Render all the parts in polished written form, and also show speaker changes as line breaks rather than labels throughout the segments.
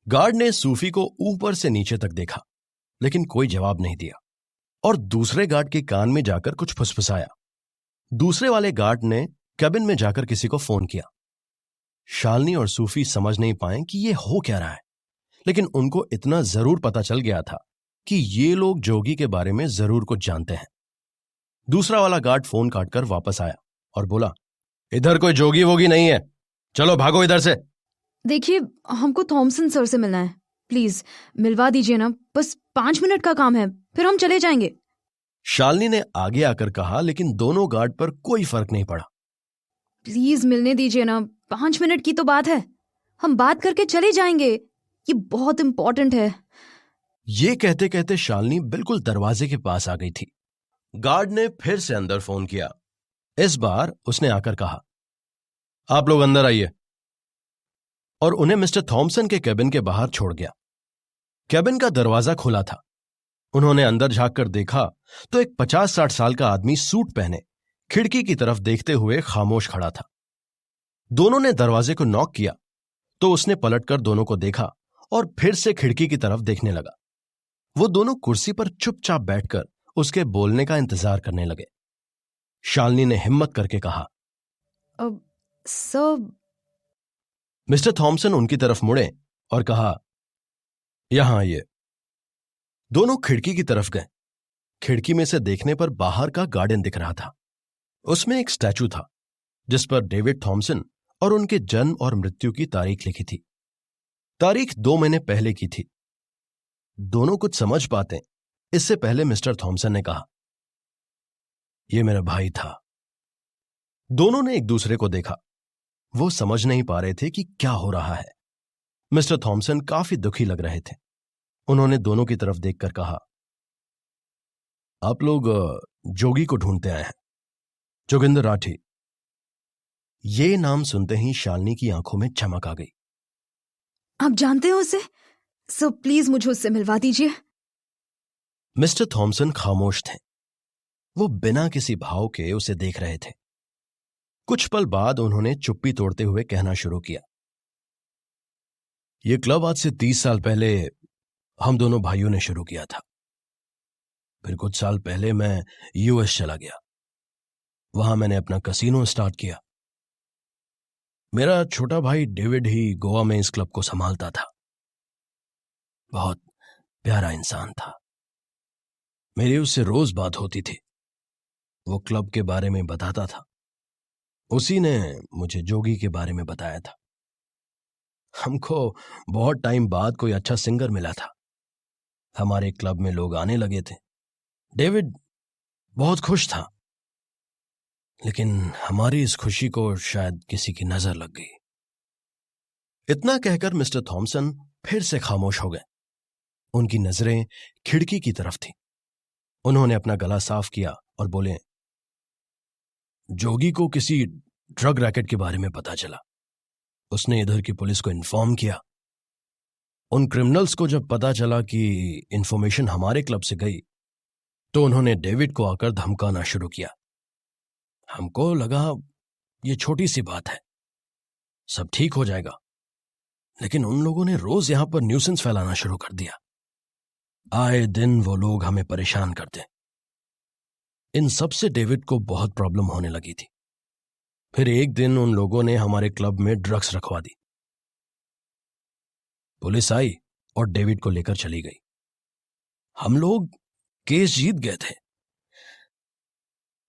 Guard ने सूफी को ऊपर से नीचे तक देखा, लेकिन कोई जवाब नहीं दिया और दूसरे गार्ड के कान में जाकर कुछ फुसफुसाया। दूसरे वाले गार्ड ने कैबिन में जाकर किसी को फोन किया। शालिनी और सूफी समझ नहीं पाए कि ये हो क्या रहा है, लेकिन उनको इतना जरूर पता चल गया था कि ये लोग जोगी के बारे में जरूर कुछ जानते हैं। दूसरा वाला गार्ड फोन काटकर वापस आया और बोला, इधर कोई जोगी वोगी नहीं है, चलो भागो इधर से।
देखिए, हमको थॉमसन सर से मिलना है, प्लीज मिलवा दीजिए ना, बस 5 मिनट का काम है, फिर हम चले जाएंगे।
शालिनी ने आगे आकर कहा, लेकिन दोनों गार्ड पर कोई फर्क नहीं पड़ा।
प्लीज मिलने दीजिए ना, 5 मिनट की तो बात है, हम बात करके चले जाएंगे, ये बहुत इंपॉर्टेंट है।
ये कहते कहते शालिनी बिल्कुल दरवाजे के पास आ गई थी। गार्ड ने फिर से अंदर फोन किया। इस बार उसने आकर कहा, आप लोग अंदर आइए, और उन्हें मिस्टर थॉमसन के कैबिन के बाहर छोड़ गया। कैबिन का दरवाजा खुला था। उन्होंने अंदर झांककर देखा तो एक 50-60 साल का आदमी सूट पहने खिड़की की तरफ देखते हुए खामोश खड़ा था। दोनों ने दरवाजे को नॉक किया तो उसने पलटकर दोनों को देखा और फिर से खिड़की की तरफ देखने लगा। वो दोनों कुर्सी पर चुपचाप बैठकर उसके बोलने का इंतजार करने लगे। शालिनी ने हिम्मत करके कहा,
सर।
मिस्टर थॉमसन उनकी तरफ मुड़े और कहा, यहां आइए। दोनों खिड़की की तरफ गए। खिड़की में से देखने पर बाहर का गार्डन दिख रहा था। उसमें एक स्टैचू था जिस पर डेविड थॉमसन और उनके जन्म और मृत्यु की तारीख लिखी थी। तारीख 2 महीने पहले की थी। दोनों कुछ समझ पाते इससे पहले मिस्टर थॉमसन ने कहा, यह मेरा भाई था। दोनों ने एक दूसरे को देखा। वो समझ नहीं पा रहे थे कि क्या हो रहा है। मिस्टर थॉमसन काफी दुखी लग रहे थे। उन्होंने दोनों की तरफ देखकर कहा, आप लोग जोगी को ढूंढते आए हैं, जोगिंदर राठी। ये नाम सुनते ही शालिनी की आंखों में चमक आ गई।
आप जानते हो उसे? सर प्लीज मुझे उससे मिलवा दीजिए।
मिस्टर थॉमसन खामोश थे। वो बिना किसी भाव के उसे देख रहे थे। कुछ पल बाद उन्होंने चुप्पी तोड़ते हुए कहना शुरू किया, यह क्लब आज से 30 साल पहले हम दोनों भाइयों ने शुरू किया था। फिर कुछ साल पहले मैं यूएस चला गया। वहां मैंने अपना कसीनो स्टार्ट किया। मेरा छोटा भाई डेविड ही गोवा में इस क्लब को संभालता था। बहुत प्यारा इंसान था। मेरी उससे रोज बात होती थी। वो क्लब के बारे में बताता था। उसी ने मुझे जोगी के बारे में बताया था। हमको बहुत टाइम बाद कोई अच्छा सिंगर मिला था। हमारे क्लब में लोग आने लगे थे। डेविड बहुत खुश था, लेकिन हमारी इस खुशी को शायद किसी की नजर लग गई। इतना कहकर मिस्टर थॉमसन फिर से खामोश हो गए। उनकी नजरें खिड़की की तरफ थी। उन्होंने अपना गला साफ किया और बोले, जोगी को किसी ड्रग रैकेट के बारे में पता चला। उसने इधर की पुलिस को इन्फॉर्म किया। उन क्रिमिनल्स को जब पता चला कि इंफॉर्मेशन हमारे क्लब से गई तो उन्होंने डेविड को आकर धमकाना शुरू किया। हमको लगा ये छोटी सी बात है, सब ठीक हो जाएगा, लेकिन उन लोगों ने रोज यहां पर न्यूसेंस फैलाना शुरू कर दिया। आए दिन वो लोग हमें परेशान करते। इन सब से डेविड को बहुत प्रॉब्लम होने लगी थी। फिर एक दिन उन लोगों ने हमारे क्लब में ड्रग्स रखवा दी। पुलिस आई और डेविड को लेकर चली गई। हम लोग केस जीत गए थे,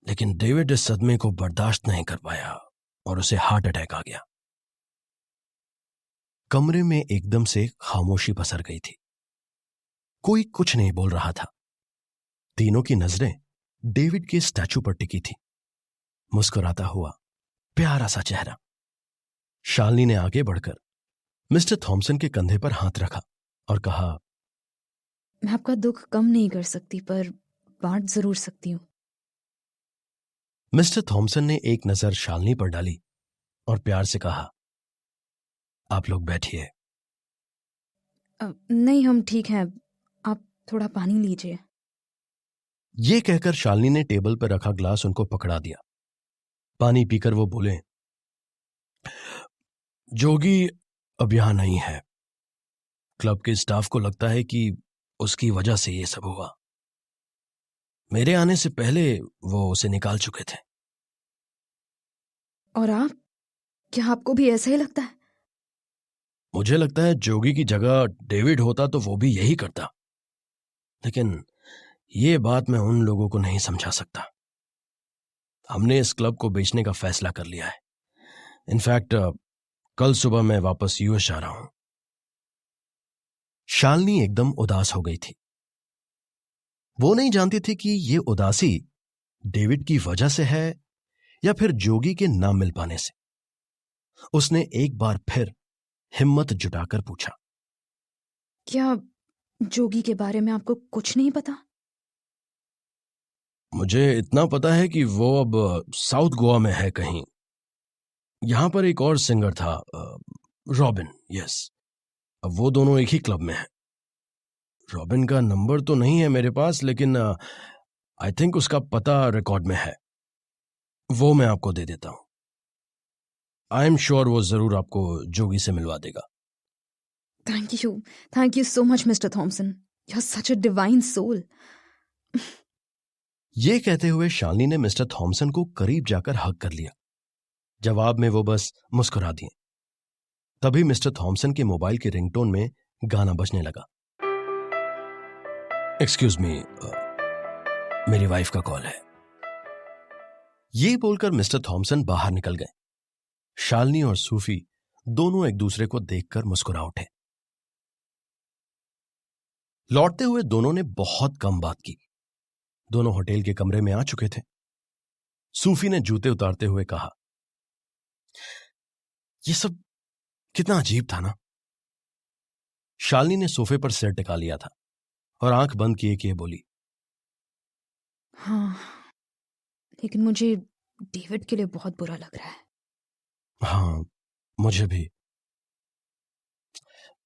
लेकिन डेविड इस सदमे को बर्दाश्त नहीं कर पाया और उसे हार्ट अटैक आ गया। कमरे में एकदम से खामोशी पसर गई थी। कोई कुछ नहीं बोल रहा था। तीनों की नजरें डेविड के स्टैचू पर टिकी थी। मुस्कुराता हुआ प्यारा सा चेहरा। शालिनी ने आगे बढ़कर मिस्टर थॉमसन के कंधे पर हाथ रखा और कहा,
मैं आपका दुख कम नहीं कर सकती, पर बांट जरूर सकती हूँ।
मिस्टर थॉमसन ने एक नजर शालिनी पर डाली और प्यार से कहा, आप लोग बैठिए।
नहीं, हम ठीक हैं, आप थोड़ा पानी लीजिए।
ये कहकर शालिनी ने टेबल पर रखा ग्लास उनको पकड़ा दिया। पानी पीकर वो बोले, जोगी अब यहां नहीं है। क्लब के स्टाफ को लगता है कि उसकी वजह से ये सब हुआ। मेरे आने से पहले वो उसे निकाल चुके थे।
और आप, क्या आपको भी ऐसा ही लगता है?
मुझे लगता है जोगी की जगह डेविड होता तो वो भी यही करता, लेकिन ये बात मैं उन लोगों को नहीं समझा सकता। हमने इस क्लब को बेचने का फैसला कर लिया है। इनफैक्ट कल सुबह मैं वापस यूएस जा रहा हूं। शालिनी एकदम उदास हो गई थी। वो नहीं जानती थी कि ये उदासी डेविड की वजह से है या फिर जोगी के ना मिल पाने से। उसने एक बार फिर हिम्मत जुटाकर पूछा,
क्या जोगी के बारे में आपको कुछ नहीं पता?
मुझे इतना पता है कि वो अब साउथ गोवा में है कहीं। यहां पर एक और सिंगर था, रॉबिन। यस, अब वो दोनों एक ही क्लब में हैं। रॉबिन का नंबर तो नहीं है मेरे पास, लेकिन आई थिंक उसका पता रिकॉर्ड में है। वो मैं आपको दे देता हूं। आई एम श्योर वो जरूर आपको जोगी से मिलवा देगा।
Thank you so much mister Thomson. You are such a divine soul.
ये कहते हुए शालिनी ने मिस्टर थॉमसन को करीब जाकर हग कर लिया। जवाब में वो बस मुस्कुरा दिए। तभी मिस्टर थॉमसन के मोबाइल के रिंगटोन में गाना बजने लगा। एक्सक्यूज मी, मेरी वाइफ का कॉल है। ये बोलकर मिस्टर थॉमसन बाहर निकल गए। शालिनी और सूफी दोनों एक दूसरे को देखकर मुस्कुरा उठे। लौटते हुए दोनों ने बहुत कम बात की। दोनों होटल के कमरे में आ चुके थे। सूफी ने जूते उतारते हुए कहा, यह सब कितना अजीब था ना। शालिनी ने सोफे पर सिर टिका लिया था और आंख बंद किए बोली,
हाँ, लेकिन मुझे डेविड के लिए बहुत बुरा लग रहा है।
हाँ, मुझे भी।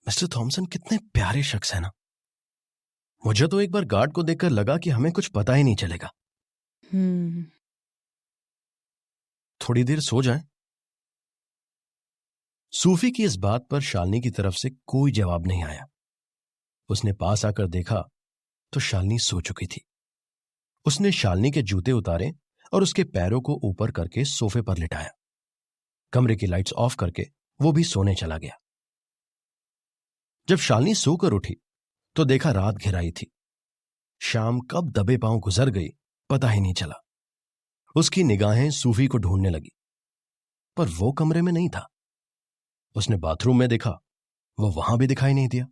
मिस्टर थॉमसन कितने प्यारे शख्स है ना। मुझे तो एक बार गार्ड को देखकर लगा कि हमें कुछ पता ही नहीं चलेगा। थोड़ी देर सो जाएं। सूफी की इस बात पर शालिनी की तरफ से कोई जवाब नहीं आया। उसने पास आकर देखा तो शालिनी सो चुकी थी। उसने शालिनी के जूते उतारे और उसके पैरों को ऊपर करके सोफे पर लिटाया। कमरे की लाइट्स ऑफ करके वो भी सोने चला गया। जब शालिनी सोकर उठी तो देखा रात घिराई थी। शाम कब दबे पांव गुजर गई पता ही नहीं चला। उसकी निगाहें सूफी को ढूंढने लगी, पर वो कमरे में नहीं था। उसने बाथरूम में देखा, वो वहां भी दिखाई नहीं दिया।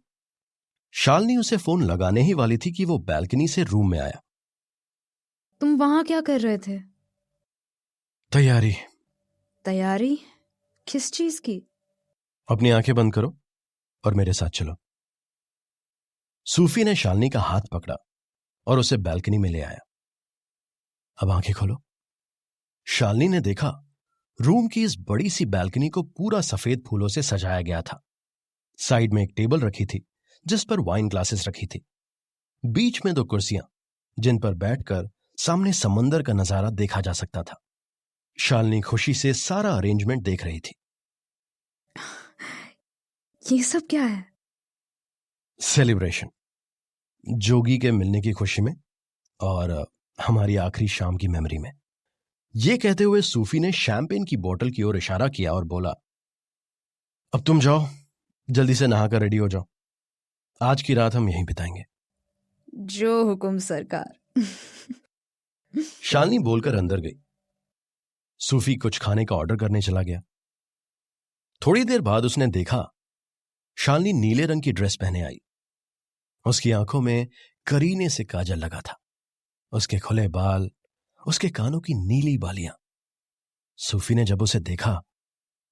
शालिनी उसे फोन लगाने ही वाली थी कि वो बैल्कनी से रूम में आया।
तुम वहां क्या कर रहे थे?
तैयारी?
किस चीज की?
अपनी आंखें बंद करो और मेरे साथ चलो। सूफी ने शालिनी का हाथ पकड़ा और उसे बैल्कनी में ले आया। अब आंखें खोलो। शालिनी ने देखा रूम की इस बड़ी सी बैल्कनी को पूरा सफेद फूलों से सजाया गया था। साइड में एक टेबल रखी थी जिस पर वाइन ग्लासेस रखी थी। बीच में 2 कुर्सियां जिन पर बैठकर सामने समंदर का नजारा देखा जा सकता था। शालिनी खुशी से सारा अरेंजमेंट देख रही थी।
ये सब क्या है?
सेलिब्रेशन, जोगी के मिलने की खुशी में और हमारी आखिरी शाम की मेमोरी में। यह कहते हुए सूफी ने शैंपेन की बोतल की ओर इशारा किया और बोला, अब तुम जाओ, जल्दी से नहाकर रेडी हो जाओ। आज की रात हम यहीं बिताएंगे।
जो हुकुम सरकार।
शालिनी बोलकर अंदर गई। सूफी कुछ खाने का ऑर्डर करने चला गया। थोड़ी देर बाद उसने देखा शालिनी नीले रंग की ड्रेस पहने आई। उसकी आंखों में करीने से काजल लगा था। उसके खुले बाल, उसके कानों की नीली बालियां। सूफी ने जब उसे देखा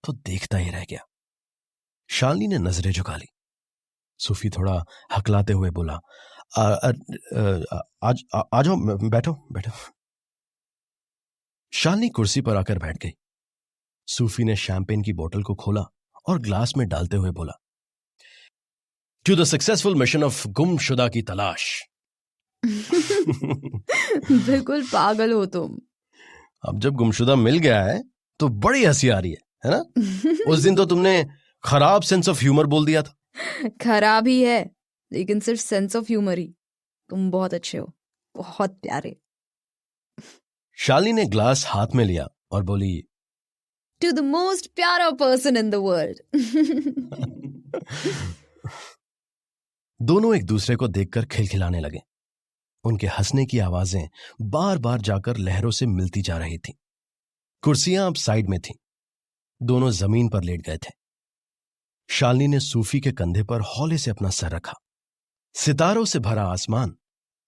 तो देखता ही रह गया। शालिनी ने नजरें झुका ली। सूफी थोड़ा हकलाते हुए बोला, आ जाओ, बैठो। शालिनी कुर्सी पर आकर बैठ गई। सूफी ने शैंपेन की बोतल को खोला और ग्लास में डालते हुए बोला, to the successful mission of गुमशुदा की तलाश।
बिल्कुल पागल हो तुम।
अब जब गुमशुदा मिल गया है तो बड़ी हंसी आ रही है ना? उस दिन तो तुमने खराब सेंस ऑफ ह्यूमर बोल दिया था।
खराब ही है, लेकिन सिर्फ सेंस ऑफ ह्यूमर ही। तुम बहुत अच्छे हो, बहुत प्यारे।
शालिनी ने ग्लास हाथ में लिया और बोली,
टू द मोस्ट प्यारा पर्सन इन द वर्ल्ड।
दोनों एक दूसरे को देखकर खिलखिलाने लगे। उनके हंसने की आवाजें बार बार जाकर लहरों से मिलती जा रही थीं। कुर्सियां अब साइड में थीं। दोनों जमीन पर लेट गए थे। शालिनी ने सूफी के कंधे पर हौले से अपना सर रखा। सितारों से भरा आसमान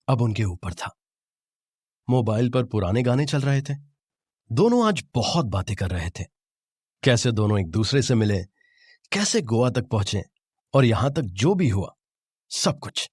अब उनके ऊपर था। मोबाइल पर पुराने गाने चल रहे थे। दोनों आज बहुत बातें कर रहे थे। कैसे दोनों एक दूसरे से मिले, कैसे गोवा तक पहुंचे, और यहां तक जो भी हुआ सब कुछ।